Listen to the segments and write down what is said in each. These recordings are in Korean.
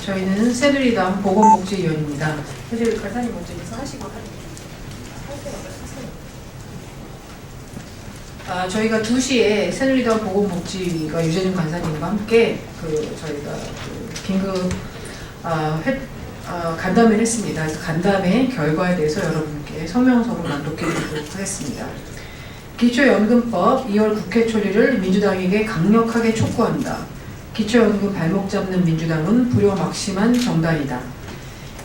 저희는 새누리당 보건복지위원입니다. 사실 간사님 먼저 인사하시고 저희가 2시에 새누리당 보건복지위가 유재준 간사님과 함께 저희가 긴급 간담회를 했습니다. 그래서 간담회 결과에 대해서 여러분께 성명서로 낭독해드리도록 하겠습니다. 기초연금법 2월 국회 처리를 민주당에게 강력하게 촉구한다. 기초연금 발목 잡는 민주당은 불효막심한 정당이다.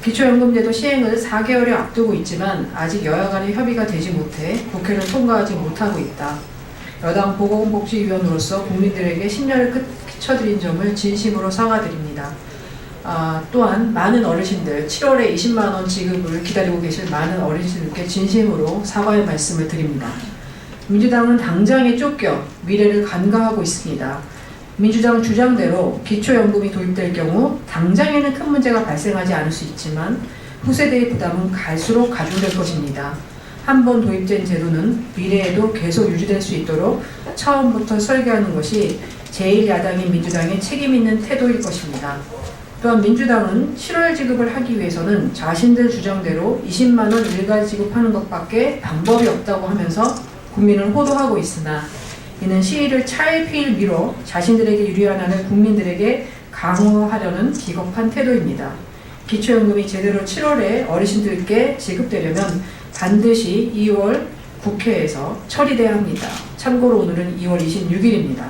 기초연금제도 시행을 4개월에 앞두고 있지만 아직 여야 간의 협의가 되지 못해 국회를 통과하지 못하고 있다. 여당 보건복지위원으로서 국민들에게 심려를 끼쳐드린 점을 진심으로 사과드립니다. 또한 많은 어르신들, 7월에 20만원 지급을 기다리고 계실 많은 어르신들께 진심으로 사과의 말씀을 드립니다. 민주당은 당장에 쫓겨 미래를 간과하고 있습니다. 민주당 주장대로 기초연금이 도입될 경우 당장에는 큰 문제가 발생하지 않을 수 있지만 후세대의 부담은 갈수록 가중될 것입니다. 한번 도입된 제도는 미래에도 계속 유지될 수 있도록 처음부터 설계하는 것이 제1야당인 민주당의 책임있는 태도일 것입니다. 또한 민주당은 7월 지급을 하기 위해서는 자신들 주장대로 20만원 일괄 지급하는 것밖에 방법이 없다고 하면서 국민을 호도하고 있으나 이는 시일을 차일피일 미뤄 자신들에게 유리한 안을 국민들에게 강화하려는 비겁한 태도입니다. 기초연금이 제대로 7월에 어르신들께 지급되려면 반드시 2월 국회에서 처리돼야 합니다. 참고로 오늘은 2월 26일입니다.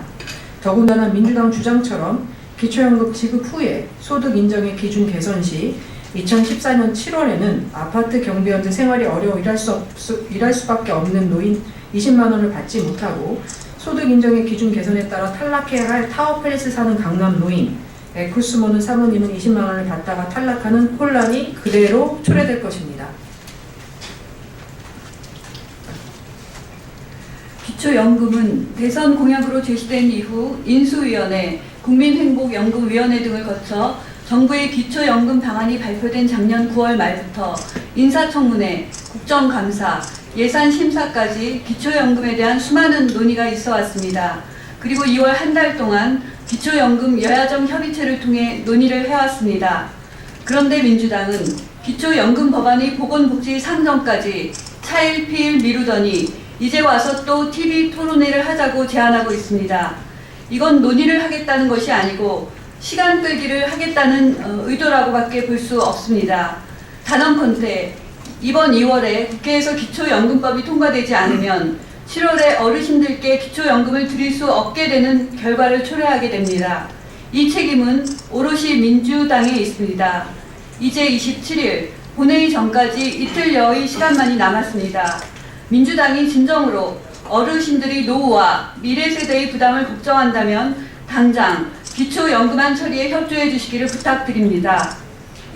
더군다나 민주당 주장처럼 기초연금 지급 후에 소득 인정의 기준 개선 시 2014년 7월에는 아파트 경비원 등 생활이 어려워 일할 수밖에 없는 노인 20만원을 받지 못하고 소득 인정의 기준 개선에 따라 탈락해야 할 타워팰리스 사는 강남 노인, 에쿠스 모는 사모님은 20만원을 받다가 탈락하는 혼란이 그대로 초래될 것입니다. 기초연금은 대선 공약으로 제시된 이후 인수위원회, 국민행복연금위원회 등을 거쳐 정부의 기초연금 방안이 발표된 작년 9월 말부터 인사청문회, 국정감사, 예산심사까지 기초연금에 대한 수많은 논의가 있어 왔습니다. 그리고 2월 한 달 동안 기초연금 여야정 협의체를 통해 논의를 해왔습니다. 그런데 민주당은 기초연금 법안의 보건복지 상정까지 차일피일 미루더니 이제 와서 또 TV 토론회를 하자고 제안하고 있습니다. 이건 논의를 하겠다는 것이 아니고 시간 끌기를 하겠다는 의도라고밖에 볼 수 없습니다. 단언컨대 이번 2월에 국회에서 기초연금법이 통과되지 않으면 7월에 어르신들께 기초연금을 드릴 수 없게 되는 결과를 초래하게 됩니다. 이 책임은 오롯이 민주당에 있습니다. 이제 27일 본회의 전까지 이틀여의 시간만이 남았습니다. 민주당이 진정으로 어르신들이 노후와 미래 세대의 부담을 걱정한다면 당장 기초연금안 처리에 협조해 주시기를 부탁드립니다.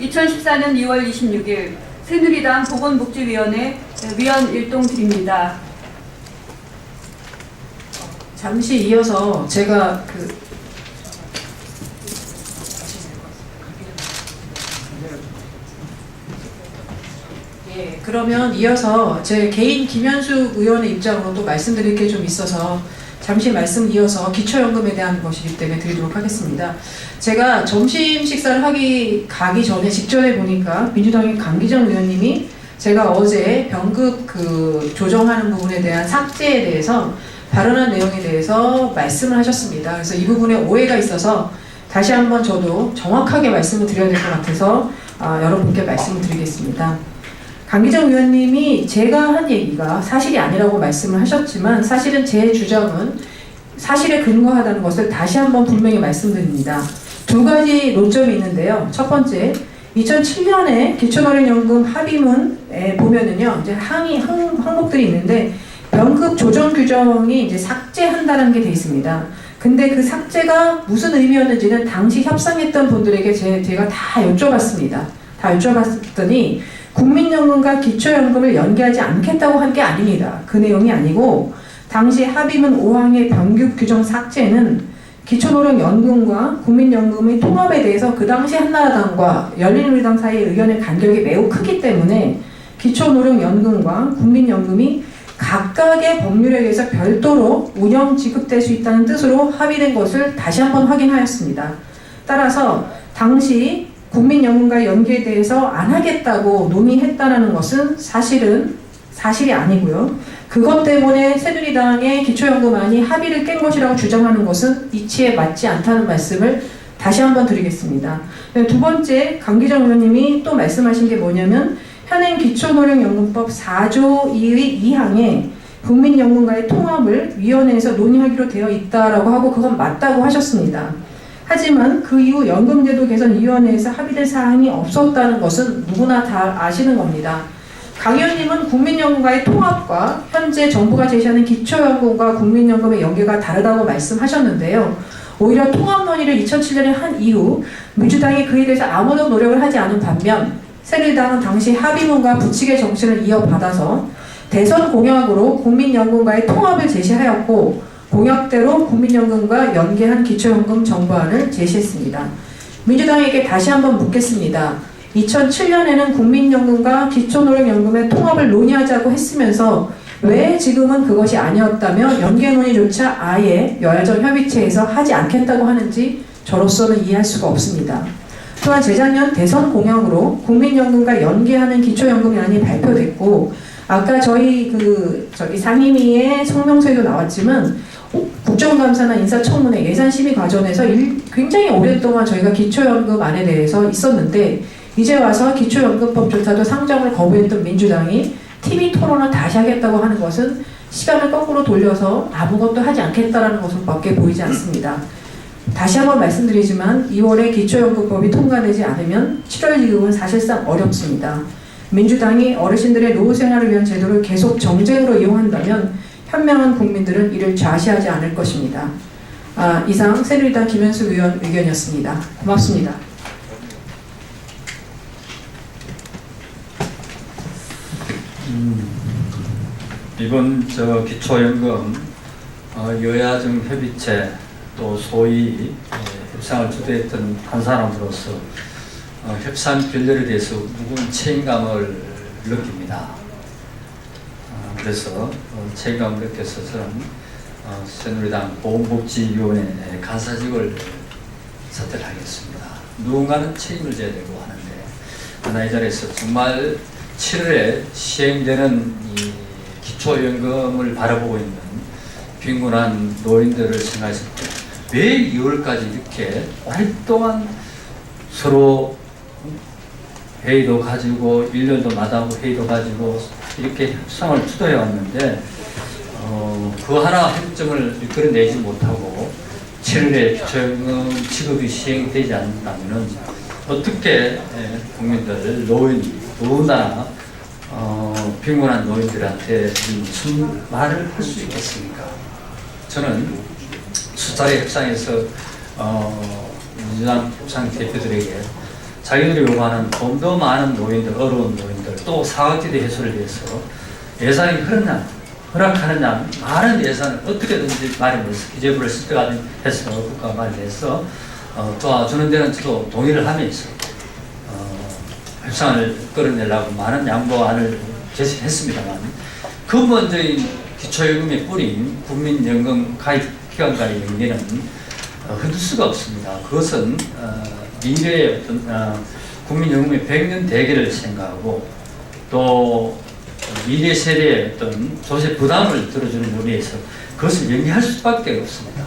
2014년 2월 26일 새누리당 보건복지위원회 위원 일동 드립니다. 잠시 이어서 제가 그러면 이어서 제 개인 김현숙 의원의 입장으로 또 말씀드릴 게 좀 있어서 잠시 말씀 이어서 기초연금에 대한 것이기 때문에 드리도록 하겠습니다. 제가 점심 식사를 가기 전에 직전에 보니까 민주당의 강기정 의원님이 제가 어제 병급 조정하는 부분에 대한 삭제에 대해서 발언한 내용에 대해서 말씀을 하셨습니다. 그래서 이 부분에 오해가 있어서 다시 한번 저도 정확하게 말씀을 드려야 될 것 같아서 여러분께 말씀을 드리겠습니다. 강기정 의원님이 제가 한 얘기가 사실이 아니라고 말씀을 하셨지만 사실은 제 주장은 사실에 근거하다는 것을 다시 한번 분명히 말씀드립니다. 두 가지 논점이 있는데요. 첫 번째, 2007년에 기초노령연금 합의문에 보면은요, 이제 항목들이 있는데 병급 조정 규정이 이제 삭제한다는 게 돼 있습니다. 근데 그 삭제가 무슨 의미였는지는 당시 협상했던 분들에게 제가 다 여쭤봤습니다. 다 여쭤봤더니 국민연금과 기초연금을 연계하지 않겠다고 한 게 아닙니다. 그 내용이 아니고 당시 합의문 5항의 병급 규정 삭제는 기초노령연금과 국민연금의 통합에 대해서 그 당시 한나라당과 열린우리당 사이의 의견의 간격이 매우 크기 때문에 기초노령연금과 국민연금이 각각의 법률에 의해서 별도로 운영 지급될 수 있다는 뜻으로 합의된 것을 다시 한번 확인하였습니다. 따라서 당시 국민연금과 연계에 대해서 안 하겠다고 논의했다는 것은 사실이 아니고요. 그것 때문에 새누리당의 기초연금안이 합의를 깬 것이라고 주장하는 것은 이치에 맞지 않다는 말씀을 다시 한번 드리겠습니다. 두 번째, 강기정 의원님이 또 말씀하신 게 뭐냐면 현행 기초노령연금법 4조 2의 2항에 국민연금과의 통합을 위원회에서 논의하기로 되어 있다라고 하고 그건 맞다고 하셨습니다. 하지만 그 이후 연금제도 개선위원회에서 합의될 사항이 없었다는 것은 누구나 다 아시는 겁니다. 강 의원님은 국민연금과의 통합과 현재 정부가 제시하는 기초연금과 국민연금의 연계가 다르다고 말씀하셨는데요. 오히려 통합 논의를 2007년에 한 이후 민주당이 그에 대해서 아무런 노력을 하지 않은 반면 새누리당은 당시 합의문과 부칙의 정신을 이어받아서 대선 공약으로 국민연금과의 통합을 제시하였고 공약대로 국민연금과 연계한 기초연금 정부안을 제시했습니다. 민주당에게 다시 한번 묻겠습니다. 2007년에는 국민연금과 기초노령연금의 통합을 논의하자고 했으면서 왜 지금은 그것이 아니었다며 연계 논의조차 아예 여야정 협의체에서 하지 않겠다고 하는지 저로서는 이해할 수가 없습니다. 또한 재작년 대선 공약으로 국민연금과 연계하는 기초연금안이 발표됐고 아까 저희 상임위의 성명서에도 나왔지만 국정감사나 인사청문회 예산심의 과정에서 굉장히 오랫동안 저희가 기초연금안에 대해서 있었는데 이제 와서 기초연금법조차도 상정을 거부했던 민주당이 TV 토론을 다시 하겠다고 하는 것은 시간을 거꾸로 돌려서 아무것도 하지 않겠다라는 것밖에 보이지 않습니다. 다시 한번 말씀드리지만 2월에 기초연금법이 통과되지 않으면 7월 지급은 사실상 어렵습니다. 민주당이 어르신들의 노후 생활을 위한 제도를 계속 정쟁으로 이용한다면 현명한 국민들은 이를 좌시하지 않을 것입니다. 이상 새누리당 김현수 의원 의견이었습니다. 고맙습니다. 이번 기초연금 여야정 협의체 또 소위 협상을 주도했던 한 사람으로서 협상 결렬에 대해서 무거운 책임감을 느낍니다. 그래서 책임감을 느껴서 저는 새누리당 보건복지위원회 간사직을 선택하겠습니다. 누군가는 책임을 져야 되고 하는데 그러나 이 자리에서 정말 7월에 시행되는 이 기초연금을 바라보고 있는 빈곤한 노인들을 생각했을 때 왜 2월까지 이렇게 오랫동안 서로 회의도 가지고 1년도 마다하고 회의도 가지고 이렇게 협상을 주도해 왔는데 그 하나 협정을 이끌어내지 못하고 7월에 기초연금 지급이 시행되지 않는다면 어떻게 국민들, 노인, 누구나 빈곤한 노인들한테 무슨 말을 할 수 있겠습니까? 저는 수차례 협상에서 민주당 협상 대표들에게 자기들이 요구하는 좀 더 많은 노인들, 어려운 노인들, 또 사각지대 해소를 위해서 예산이 허락하느냐, 많은 예산을 어떻게든지 마련해서 기재부를 설득해서 국가가 마련해서 도와주는 데는 저도 동의를 하면서 협상을 끌어내려고 많은 양보안을 제시했습니다만 근본적인 기초연금의 뿌린 국민연금 가입 기관과의 연계는 흔들 수가 없습니다. 그것은 미래의 어떤 국민연금의 100년 대계를 생각하고 또 미래 세대의 어떤 조세 부담을 들어주는 의미에서 그것을 연계할 수밖에 없습니다.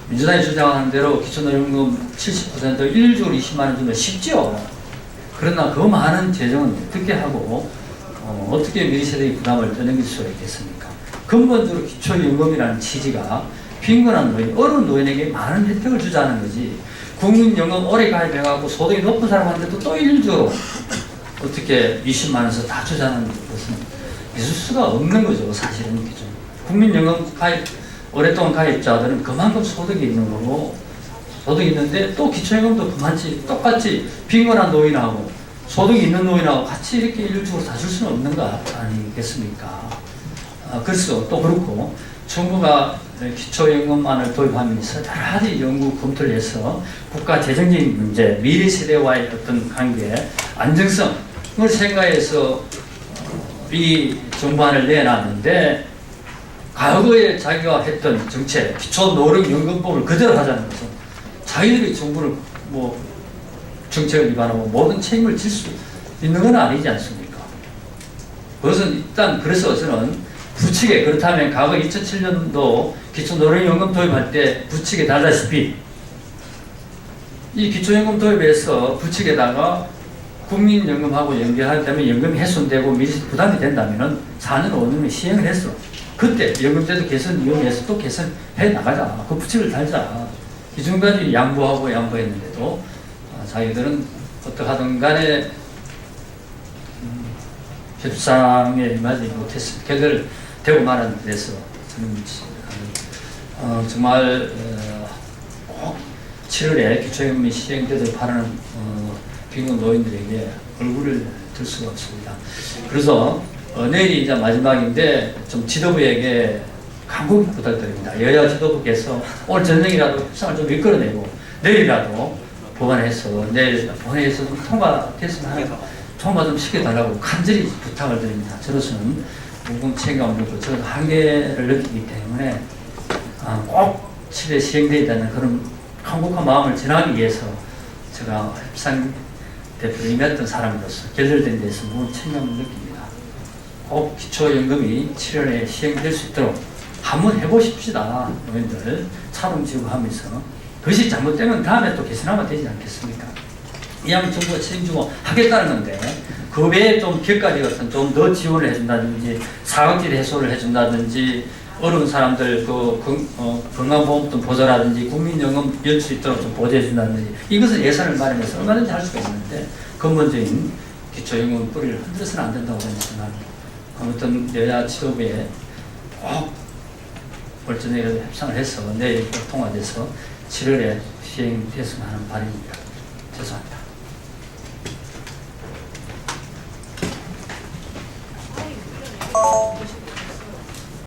민주당이 주장하는 대로 기초노령금 70% 일주일 20만 원 주면 쉽죠. 그러나 그 많은 재정은 어떻게 하고 어떻게 미래 세대의 부담을 떠넘길 수가 있겠습니까? 근본적으로 기초연금이라는 취지가 빈곤한 노인, 어려운 노인에게 많은 혜택을 주자는 거지 국민연금 오래 가입해갖고 소득이 높은 사람한테도 또 일주로 어떻게 20만 원에서 다 주자는 것은 있을 수가 없는 거죠. 사실은 국민연금 가입 오랫동안 가입자들은 그만큼 소득이 있는 거고 소득이 있는데 또 기초연금도 그만치 똑같이 빈곤한 노인하고 소득이 있는 노인하고 같이 이렇게 일주로 다 줄 수는 없는 거 아니겠습니까? 그래서 또 그렇고 정부가 기초연금안을 도입하면서 여러 가지 연구 검토를 해서 국가 재정적인 문제, 미래 세대와의 어떤 관계, 안정성을 생각해서 이 정부안을 내놨는데 과거에 자기가 했던 정책, 기초노령연금법을 그대로 하자는 것은 자기들이 정부를 정책을 위반하고 모든 책임을 질 수 있는 건 아니지 않습니까? 그것은 일단 그래서 저는 부칙에 그렇다면 과거 2007년도 기초노령연금 도입할 때 부칙에 달다시피 이 기초연금 도입에서 부칙에다가 국민연금하고 연결하면 연금이 훼손되고 미리 부담이 된다면 4년, 5년에 시행을 했어. 그때 연금제도 개선 이용해서 또 개선해 나가자. 그 부칙을 달자. 이 중까지 양보하고 양보했는데도 자기들은 어떡하든 간에 협상에 임하지 못했습니다. 결과를 되고 말은 그래서 저는 정말 꼭 7월에 기초연금이 시행되도록 바라는 빈곤 노인들에게 얼굴을 들 수가 없습니다. 그래서 내일이 이제 마지막인데 좀 지도부에게 간곡히 부탁드립니다. 여야 지도부께서 오늘 저녁이라도 협상을 좀 이끌어내고 내일이라도 법안해서 내일 본회의에서 좀 통과됐으면 하는 통과 좀 시켜달라고 간절히 부탁을 드립니다. 저로서는 무궁 책임감 없고 저는 한계를 느끼기 때문에 꼭 7회 시행되어야 되는 그런 한국한 마음을 전하기 위해서 제가 협상 대표를 임했던 사람으로서 결렬된 데서 무슨 책임감을 느낍니다. 꼭 기초연금이 7월에 시행될 수 있도록 한번 해보십시다. 노인들 차동지구하면서 그것이 잘못되면 다음에 또 개선하면 되지 않겠습니까? 이왕 정부가 책임지고 하겠다는 건데 그 외에 좀 격가지 같은 좀 더 지원을 해준다든지 사각지대 해소를 해준다든지 어려운 사람들 건강보험 좀 보조라든지 국민연금 열 수 있도록 좀 보조해준다든지 이것은 예산을 마련해서 얼마든지 할 수가 있는데 근본적인 기초연금 뿌리를 흔들어서는 안 된다고 저는 생각합니다. 아무튼 여야 지도부에 꼭 올전에 협상을 해서 내일 통과돼서 7월에 시행됐으면 하는 바람입니다.